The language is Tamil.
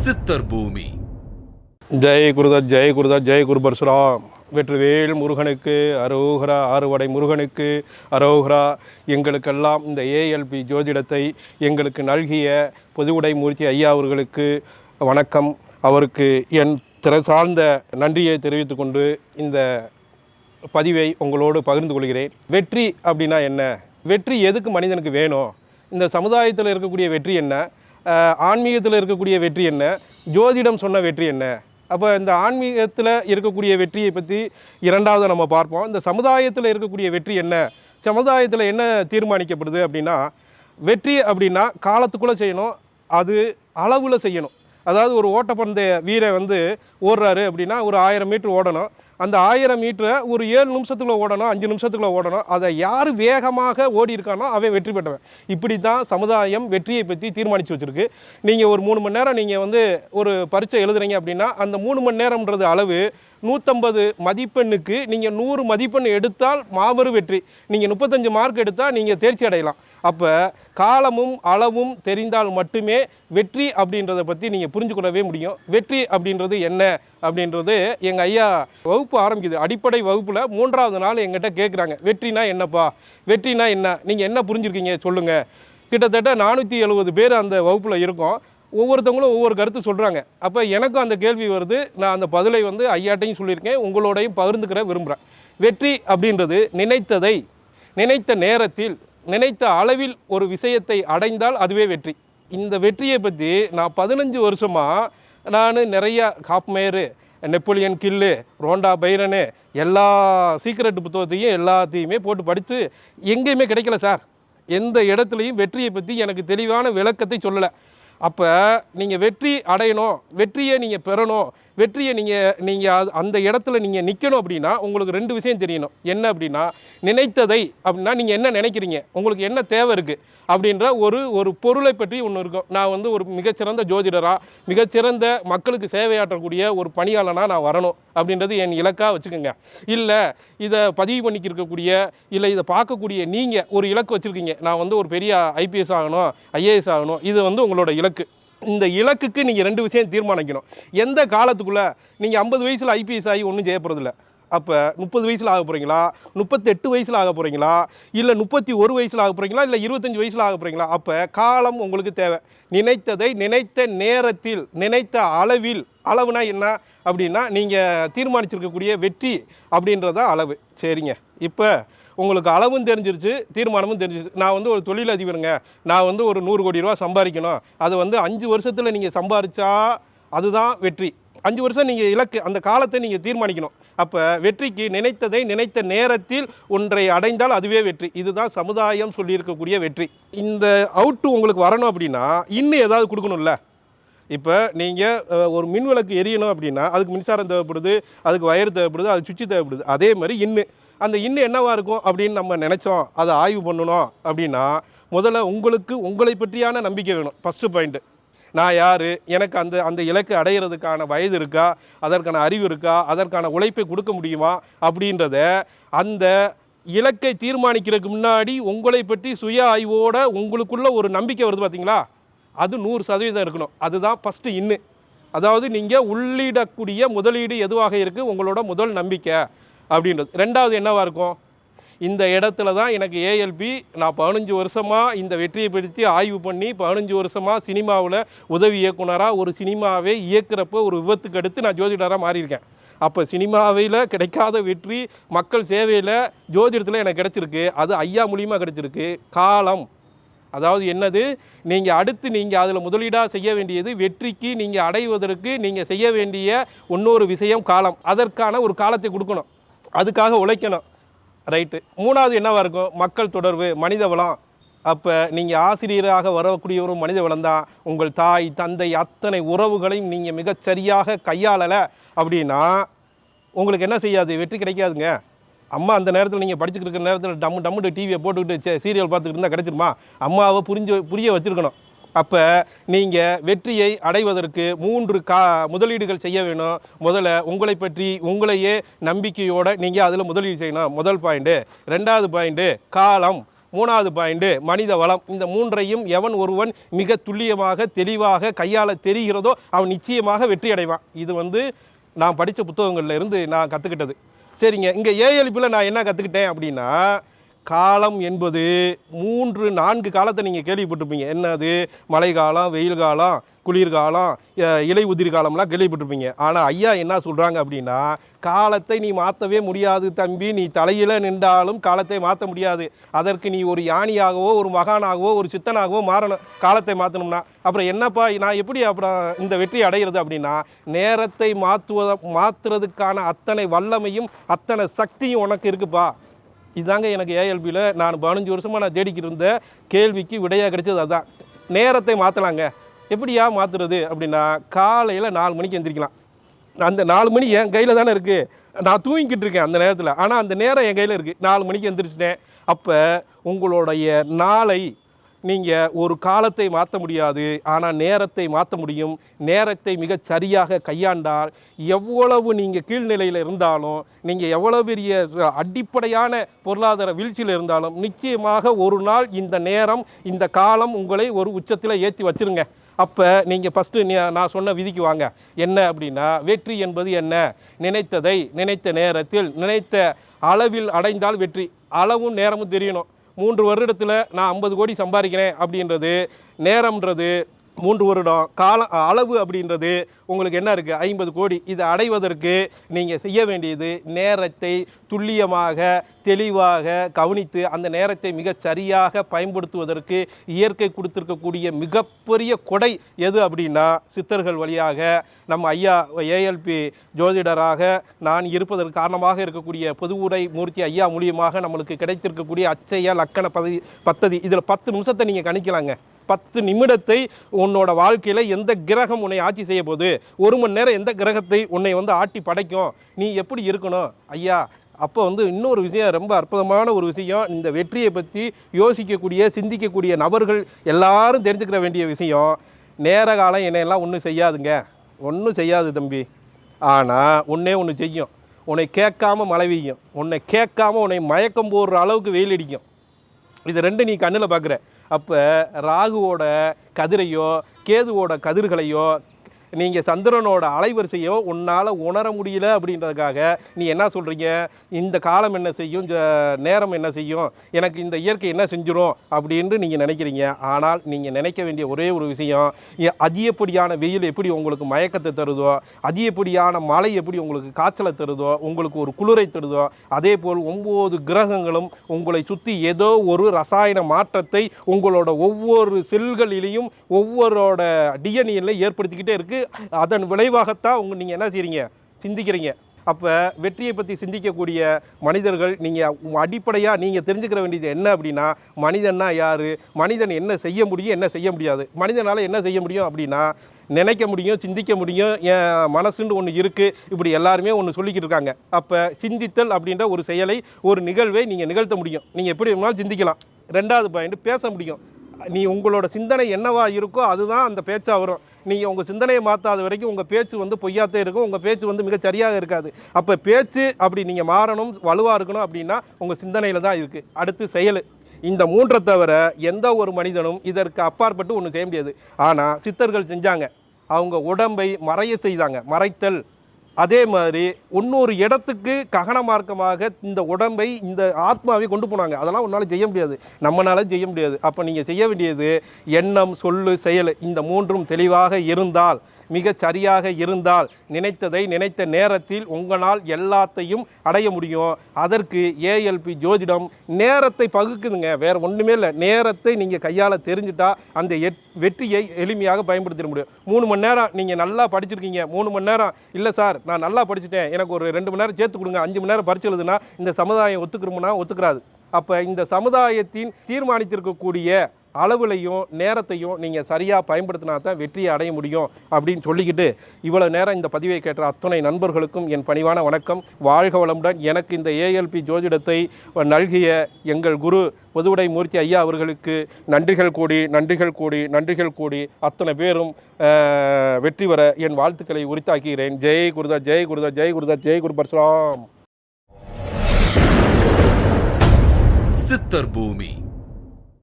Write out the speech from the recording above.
சித்தர் பூமி. ஜெய் குருதத் ஜெய் குருதத் ஜெய் குரு பரசுராம். வெற்றிவேல் முருகனுக்கு அரோகரா, ஆறுவடை முருகனுக்கு அரோகரா. எங்களுக்கெல்லாம் இந்த ஏஎல்பி ஜோதிடத்தை எங்களுக்கு நல்கிய பொதுவுடை மூர்த்தி ஐயா அவர்களுக்கு வணக்கம். அவருக்கு என் சார்ந்த நன்றியை தெரிவித்து கொண்டு இந்த பதிவை உங்களோடு பகிர்ந்து கொள்கிறேன். வெற்றி அப்படின்னா என்ன? வெற்றி எதுக்கு மனிதனுக்கு வேணும்? இந்த சமுதாயத்தில் இருக்கக்கூடிய வெற்றி என்ன? ஆன்மீகத்தில் இருக்கக்கூடிய வெற்றி என்ன? ஜோதிடம் சொன்ன வெற்றி என்ன? அப்போ இந்த ஆன்மீகத்தில் இருக்கக்கூடிய வெற்றியை பற்றி இரண்டாவது நம்ம பார்ப்போம். இந்த சமுதாயத்தில் இருக்கக்கூடிய வெற்றி என்ன? சமுதாயத்தில் என்ன தீர்மானிக்கப்படுது அப்படின்னா, வெற்றி அப்படின்னா காலத்துக்குள்ளே செய்யணும், அது அளவில் செய்யணும். அதாவது ஒரு ஓட்டப்பந்தய வீரர் ஓடுறாரு அப்படின்னா ஒரு 1000 மீட்டர் ஓடணும். அந்த 1000 மீட்டரை ஒரு 7 நிமிஷத்துக்குள்ளே ஓடணும், 5 நிமிஷத்துக்குள்ளே ஓடணும். அதை யார் வேகமாக ஓடி இருக்கானோ அவன் வெற்றி பெற்றவன். இப்படி தான் சமுதாயம் வெற்றியை பற்றி தீர்மானித்து வச்சுருக்கு. நீங்கள் ஒரு 3 மணி நேரம் நீங்கள் ஒரு பரீட்சை எழுதுறீங்க அப்படின்னா அந்த 3 மணி நேரம்ன்றது அளவு 150 மதிப்பெண்ணுக்கு நீங்கள் 100 மதிப்பெண் எடுத்தால் மாபெரும் வெற்றி. நீங்கள் 35 மார்க் எடுத்தால் நீங்கள் தேர்ச்சி அடையலாம். அப்போ காலமும் அளவும் தெரிந்தால் மட்டுமே வெற்றி அப்படின்றத பற்றி நீங்கள் புரிஞ்சு கொள்ளவே முடியும். வெற்றி அப்படின்றது என்ன அப்படின்றது எங்கள் ஐயா வகுப்பு ஆரம்பிக்குது. அடிப்படை வகுப்பில் 3ஆவது நாள் எங்கிட்ட கேட்குறாங்க, வெற்றினா என்னப்பா, வெற்றினா என்ன, நீங்கள் என்ன புரிஞ்சுருக்கீங்க சொல்லுங்கள். கிட்டத்தட்ட 470 பேர் அந்த வகுப்பில் இருக்கோம். ஒவ்வொருத்தவங்களும் ஒவ்வொரு கருத்து சொல்கிறாங்க. அப்போ எனக்கும் அந்த கேள்வி வருது. நான் அந்த பதிலை ஐயாட்டையும் சொல்லியிருக்கேன், உங்களோடையும் பகிர்ந்துக்கிற விரும்புகிறேன். வெற்றி அப்படின்றது நினைத்ததை நினைத்த நேரத்தில் நினைத்த அளவில் ஒரு விஷயத்தை அடைந்தால் அதுவே வெற்றி. இந்த வெற்றியை பற்றி நான் 15 வருஷமாக நான் நிறையா காப்மேரு, நெப்போலியன் கில்லு, ரோண்டா பைரனு எல்லா சீக்ரெட் புத்தகத்தையும் எல்லாத்தையுமே போட்டு படித்து எங்கேயுமே கிடைக்கல சார். எந்த இடத்துலையும் வெற்றியை பற்றி எனக்கு தெளிவான விளக்கத்தை சொல்லலை. அப்போ நீங்கள் வெற்றி அடையணும், வெற்றியை நீங்கள் பெறணும், வெற்றியை நீங்கள் அந்த இடத்துல நீங்கள் நிற்கணும் அப்படின்னா உங்களுக்கு 2 விஷயம் தெரியணும். என்ன அப்படின்னா, நினைத்ததை அப்படின்னா நீங்கள் என்ன நினைக்கிறீங்க, உங்களுக்கு என்ன தேவை இருக்குது அப்படின்ற ஒரு பொருளை பற்றி ஒன்று இருக்கும். நான் ஒரு மிகச்சிறந்த ஜோதிடராக, மிகச்சிறந்த மக்களுக்கு சேவையாற்றக்கூடிய ஒரு பணியாளனாக நான் வரணும் அப்படின்றது என் இலக்காக வச்சுக்கோங்க. இல்லை இதை பதிவு பண்ணிக்கிருக்கக்கூடிய, இல்லை இதை பார்க்கக்கூடிய நீங்கள் ஒரு இலக்கு வச்சுருக்கீங்க, நான் ஒரு பெரிய ஐபிஎஸ் ஆகணும், ஐஏஎஸ் ஆகணும், இது உங்களோட இலக்கு. இந்த இலக்குக்கு நீங்கள் 2 விஷயம் தீர்மானிக்கணும். எந்த காலத்துக்குள்ளே நீங்கள் 50 வயசில் ஐபிஎஸ் ஆகி ஒன்றும் செய்ய போகிறதில்ல. அப்போ 30 வயசில் ஆக போகிறீங்களா, 38 வயசில் ஆக போகிறீங்களா, இல்லை 31 வயசில் ஆக போகிறீங்களா, இல்லை 25 வயசில் ஆக போகிறீங்களா? அப்போ காலம் உங்களுக்கு தேவை. நினைத்ததை நினைத்த நேரத்தில் நினைத்த அளவில். அளவுனா என்ன அப்படின்னா நீங்கள் தீர்மானிச்சிருக்கக்கூடிய வெற்றி அப்படின்றத அளவு. சரிங்க, இப்போ உங்களுக்கு அளவும் தெரிஞ்சிருச்சு, தீர்மானமும் தெரிஞ்சிருச்சு. நான் ஒரு தொழிலதிபருங்க, நான் ஒரு 100 கோடி ரூபா சம்பாதிக்கணும், அது 5 வருஷத்தில் நீங்கள் சம்பாதிச்சா அதுதான் வெற்றி. 5 வருஷம் நீங்கள் இலக்கு, அந்த காலத்தை நீங்கள் தீர்மானிக்கணும். அப்போ வெற்றிக்கு நினைத்ததை நினைத்த நேரத்தில் ஒன்றை அடைந்தால் அதுவே வெற்றி. இதுதான் சமுதாயம் சொல்லியிருக்கக்கூடிய வெற்றி. இந்த அவுட்டு உங்களுக்கு வரணும் அப்படின்னா இன்னும் ஏதாவது கொடுக்கணும்ல. இப்போ நீங்கள் ஒரு மின் விளக்கு எரியணும் அப்படின்னா அதுக்கு மின்சாரம் தேவைப்படுது, அதுக்கு வயர் தேவைப்படுது, அது சுவிட்சு தேவைப்படுது. அதே மாதிரி அந்த என்னவாக இருக்கும் அப்படின்னு நம்ம நினச்சோம், அதை ஆய்வு பண்ணணும் அப்படின்னா முதல்ல உங்களை பற்றியான நம்பிக்கை வேணும். ஃபஸ்ட்டு பாயிண்ட்டு, நான் யார், எனக்கு அந்த இலக்கை அடையிறதுக்கான வயது இருக்கா, அதற்கான அறிவு இருக்கா, அதற்கான உழைப்பை கொடுக்க முடியுமா அப்படின்றத அந்த இலக்கை தீர்மானிக்கிறதுக்கு முன்னாடி உங்களை பற்றி சுய ஆய்வோடு உங்களுக்குள்ள ஒரு நம்பிக்கை வருது பார்த்தீங்களா, அது 100% இருக்கணும். அதுதான் ஃபஸ்ட்டு அதாவது நீங்கள் உள்ளிடக்கூடிய முதலீடு எதுவாக இருக்குது, உங்களோட முதல் நம்பிக்கை அப்படின்றது. 2வது என்னவாக இருக்கும், இந்த இடத்துல தான் எனக்கு ஏஎல்பி, நான் 15 வருஷமாக இந்த வெற்றியை பற்றி ஆய்வு பண்ணி 15 வருஷமாக சினிமாவில் உதவி இயக்குனராக ஒரு சினிமாவே இயக்குறப்போ ஒரு விபத்துக்கு அடுத்து நான் ஜோதிடராக மாறியிருக்கேன். அப்போ சினிமாவில் கிடைக்காத வெற்றி மக்கள் சேவையில் ஜோதிடத்தில் எனக்கு கிடச்சிருக்கு. அது ஐயா மூலியமாக கிடச்சிருக்கு. காலம், அதாவது என்னது, நீங்கள் அடுத்து நீங்கள் அதில் முதலீடாக செய்ய வேண்டியது, வெற்றிக்கு நீங்கள் அடைவதற்கு நீங்கள் செய்ய வேண்டிய இன்னொரு விஷயம் காலம். அதற்கான ஒரு காலத்தை கொடுக்கணும், அதுக்காக உழைக்கணும். ரைட்டு. 3வது என்னவாக இருக்கும், மக்கள் தொடர்பு, மனித வளம். அப்போ நீங்கள் ஆசிரியராக வரக்கூடிய ஒரு மனித வளம் தான். உங்கள் தாய் தந்தை அத்தனை உறவுகளையும் நீங்கள் மிகச்சரியாக கையாளலை அப்படின்னா உங்களுக்கு என்ன செய்யாது, வெற்றி கிடைக்காதுங்க. அம்மா அந்த நேரத்தில் நீங்கள் படிச்சுக்கிட்டு இருக்கிற நேரத்தில் டம்மு டிவியை போட்டுக்கிட்டு சீரியல் பார்த்துக்கிட்டு இருந்தால் கிடச்சிருமா? அம்மாவை புரிய வச்சுருக்கணும். அப்போ நீங்கள் வெற்றியை அடைவதற்கு 3 முதலீடுகள் செய்ய வேணும். முதல்ல உங்களை பற்றி உங்களையே நம்பிக்கையோடு நீங்கள் அதில் முதலீடு செய்யணும், முதல் பாயிண்ட்டு. 2வது பாயிண்ட்டு காலம். மூணாவது பாயிண்ட்டு மனித வளம். இந்த மூன்றையும் எவன் ஒருவன் மிக துல்லியமாக தெளிவாக கையாள தெரிகிறதோ அவன் நிச்சயமாக வெற்றி அடைவான். இது நான் படித்த புத்தகங்களில் இருந்து நான் கற்றுக்கிட்டது. சரிங்க, இங்கே ஏஎல்பியில் நான் என்ன கற்றுக்கிட்டேன் அப்படின்னா, காலம் என்பது 3-4 காலத்தை நீங்கள் கேள்விப்பட்டிருப்பீங்க. என்னது? மழை காலம், வெயில் காலம், குளிர்காலம், இலை உதிர் காலம்லாம் கேள்விப்பட்டிருப்பீங்க. ஆனால் ஐயா என்ன சொல்கிறாங்க அப்படின்னா, காலத்தை நீ மாற்றவே முடியாது தம்பி. நீ தலையில் நின்றாலும் காலத்தை மாற்ற முடியாது. அதற்கு நீ ஒரு யானியாகவோ ஒரு மகானாகவோ ஒரு சித்தனாகவோ மாறணும் காலத்தை மாற்றணும்னா. அப்புறம் என்னப்பா நான் எப்படி அப்புறம் இந்த வெற்றி அடைகிறது அப்படின்னா, நேரத்தை மாற்றுறதுக்கான அத்தனை வல்லமையும் அத்தனை சக்தியும் உனக்கு இருக்குப்பா. இதாங்க எனக்கு ஏஎல்பியில் நான் 15 வருஷமாக நான் தேடிக்கிட்டு இருந்த கேள்விக்கு விடையாக கிடைச்சது. அதுதான், நேரத்தை மாற்றலாங்க. எப்படியா மாற்றுறது அப்படின்னா, காலையில் 4 மணிக்கு எந்திரிக்கலாம். அந்த 4 மணி என் கையில் தானே இருக்குது. நான் தூங்கிக்கிட்டு இருக்கேன் அந்த நேரத்தில். ஆனால் அந்த நேரம் என் கையில் இருக்குது. 4 மணிக்கு எந்திரிச்சிட்டேன். அப்போ உங்களுடைய நாளை நீங்கள் ஒரு காலத்தை மாற்ற முடியாது, ஆனால் நேரத்தை மாற்ற முடியும். நேரத்தை மிக சரியாக கையாண்டால் எவ்வளவு நீங்கள் கீழ்நிலையில் இருந்தாலும், நீங்கள் எவ்வளோ பெரிய அடிப்படையான பொருளாதார வீழ்ச்சியில் இருந்தாலும் நிச்சயமாக ஒரு நாள் இந்த நேரம் இந்த காலம் உங்களை ஒரு உச்சத்தில் ஏற்றி வச்சுருங்க. அப்போ நீங்கள் ஃபஸ்ட்டு நான் சொன்ன விதிக்கு வாங்க. என்ன அப்படின்னா, வெற்றி என்பது என்ன? நினைத்ததை நினைத்த நேரத்தில் நினைத்த அளவில் அடைந்தால் வெற்றி. அளவும் நேரமும் தெரியணும். 3 வருடத்தில் நான் 50 கோடி சம்பாதிக்கிறேன் அப்படின்றது நேரம்ன்றது 3 வருடம். அளவு அப்படின்றது உங்களுக்கு என்ன இருக்குது? 50 கோடி. இதை அடைவதற்கு நீங்கள் செய்ய வேண்டியது நேரத்தை துல்லியமாக தெளிவாக கவனித்து அந்த நேரத்தை மிக சரியாக பயன்படுத்துவதற்கு இயற்கை கொடுத்துருக்கக்கூடிய மிகப்பெரிய கொடை எது அப்படின்னா, சித்தர்கள் வழியாக நம்ம ஐயா ஏஎல்பி ஜோதிடராக நான் இருப்பதற்கு காரணமாக இருக்கக்கூடிய பொதுவுரை மூர்த்தி ஐயா மூலியமாக நம்மளுக்கு கிடைத்திருக்கக்கூடிய அச்சய லக்கண பத்ததி. இதில் 10 நிமிஷத்தை நீங்கள் கணிக்கலாங்க. 10 நிமிடத்தை உன்னோட வாழ்க்கையில் எந்த கிரகம் உன்னை ஆட்சி செய்ய போகுது, 1 மணி நேரம் எந்த கிரகத்தை உன்னை ஆட்டி படைக்கும், நீ எப்படி இருக்கணும் ஐயா. அப்போ இன்னொரு விஷயம், ரொம்ப அற்புதமான ஒரு விஷயம், இந்த வெற்றியை பற்றி யோசிக்கக்கூடிய சிந்திக்கக்கூடிய நபர்கள் எல்லாரும் தெரிஞ்சுக்கிற வேண்டிய விஷயம், நேர காலம் என்னையெல்லாம் ஒன்றும் செய்யாதுங்க. ஒன்றும் செய்யாது தம்பி. ஆனால் ஒன்று செய்யும், உன்னை கேட்காம மழை பெய்யும், உன்னை கேட்காம உன்னை மயக்கம் போடுற அளவுக்கு வெயில் அடிக்கும். இது 2 நீ கண்ணில் பார்க்குற. அப்போ ராகுவோட கதிரையோ கேதுவோட கதிர்களையோ நீங்கள் சந்திரனோட அலைவரிசையோ உன்னால் உணர முடியல அப்படின்றதுக்காக நீ என்ன சொல்கிறீங்க, இந்த காலம் என்ன செய்யும், நேரம் என்ன செய்யும், எனக்கு இந்த இயற்கை என்ன செஞ்சிடும் அப்படின்ட்டு நீங்கள் நினைக்கிறீங்க. ஆனால் நீங்கள் நினைக்க வேண்டிய ஒரே ஒரு விஷயம், அதிகப்படியான வெயில் எப்படி உங்களுக்கு மயக்கத்தை தருதோ, அதிகப்படியான மழை எப்படி உங்களுக்கு காய்ச்சலை தருதோ, உங்களுக்கு ஒரு குளிரை தருதோ, அதே போல் 9 கிரகங்களும் உங்களை சுற்றி ஏதோ ஒரு ரசாயன மாற்றத்தை உங்களோட ஒவ்வொரு செல்களிலையும் ஒவ்வொருட டிஎன்ஏலையும் ஏற்படுத்திக்கிட்டே இருக்குது. அதன் விளைவாகத்தான் நீங்கள் என்ன செய்கிறீங்க, சிந்திக்கிறீங்க. அப்போ வெற்றியை பற்றி சிந்திக்கக்கூடிய மனிதர்கள் நீங்கள் அடிப்படையாக நீங்கள் தெரிஞ்சுக்கிற வேண்டியது என்ன அப்படின்னா, மனிதன்னா யார், மனிதன் என்ன செய்ய முடியும், என்ன செய்ய முடியாது. மனிதனால் என்ன செய்ய முடியும் அப்படின்னா, நினைக்க முடியும், சிந்திக்க முடியும், என் மனசுன்னு ஒன்று இருக்குது, இப்படி எல்லாருமே ஒன்று சொல்லிக்கிட்டு இருக்காங்க. அப்போ சிந்தித்தல் அப்படின்ற ஒரு செயலை, ஒரு நிகழ்வை நீங்கள் நிகழ்த்த முடியும். நீங்கள் எப்படி வேணாலும் சிந்திக்கலாம். 2வது பாயிண்ட், பேச முடியும். நீ உங்களோட சிந்தனை என்னவா இருக்கோ அதுதான் அந்த பேச்சாக வரும். நீங்கள் உங்கள் சிந்தனையை மாற்றாத வரைக்கும் உங்கள் பேச்சு பொய்யாத்தே இருக்கும், உங்கள் பேச்சு மிக சரியாக இருக்காது. அப்போ பேச்சு அப்படி நீங்கள் மாறணும், வலுவாக இருக்கணும் அப்படின்னா உங்கள் சிந்தனையில் தான் இருக்குது. அடுத்து செயல். இந்த 3 தவிர எந்த ஒரு மனிதனும் இதற்கு அப்பாற்பட்டு ஒன்று செய்ய முடியாது. ஆனால் சித்தர்கள் செஞ்சாங்க, அவங்க உடம்பை மறைய செய்தாங்க, மறைத்தல். அதே மாதிரி இன்னொரு இடத்துக்கு ககன மார்க்கமாக இந்த உடம்பை இந்த ஆத்மாவை கொண்டு போனாங்க. அதெல்லாம் உன்னால் செய்ய முடியாது, நம்மளால செய்ய முடியாது. அப்போ நீங்கள் செய்ய வேண்டியது எண்ணம், சொல்லு, செயல், இந்த 3ம் தெளிவாக இருந்தால், மிக சரியாக இருந்தால், நினைத்ததை நினைத்த நேரத்தில் உங்களால் எல்லாத்தையும் அடைய முடியும். அதற்கு ஏஎல்பி ஜோதிடம் நேரத்தை பகுக்குதுங்க, வேறு ஒன்றுமே இல்லை. நேரத்தை நீங்கள் கையால் தெரிஞ்சுட்டா அந்த வெற்றியை எளிமையாக பயன்படுத்திட முடியும். 3 மணி நேரம் நீங்கள் நல்லா படிச்சிருக்கீங்க, 3 மணி நேரம் இல்லை சார் நான் நல்லா படிச்சுட்டேன், எனக்கு ஒரு 2 மணி நேரம் சேர்த்து கொடுங்க, 5 மணி நேரம் பரிச்சு எழுதுனா இந்த சமுதாயம் ஒத்துக்கிறோம்னா ஒத்துக்கிறாது. அப்போ இந்த சமுதாயத்தின் தீர்மானித்திருக்கக்கூடிய அளவுலையும் நேரத்தையும் நீங்கள் சரியாக பயன்படுத்தினா தான் வெற்றியை அடைய முடியும் அப்படின்னு சொல்லிக்கிட்டு, இவ்வளோ நேரம் இந்த பதிவை கேட்ட அத்துணை நண்பர்களுக்கும் என் பணிவான வணக்கம். வாழ்க வளமுடன். எனக்கு இந்த ஏஎல்பி ஜோதிடத்தை நல்கிய எங்கள் குரு பொதுவுடை மூர்த்தி ஐயா அவர்களுக்கு நன்றிகள் கூடி நன்றிகள் கூடி நன்றிகள் கூடி அத்தனை பேரும் வெற்றி வர என் வாழ்த்துக்களை உரித்தாக்குகிறேன். ஜெய் குருதா, ஜெய் குருதா, ஜெய் குருதா, ஜெய் குரு பரசுராம். சித்தர் பூமி.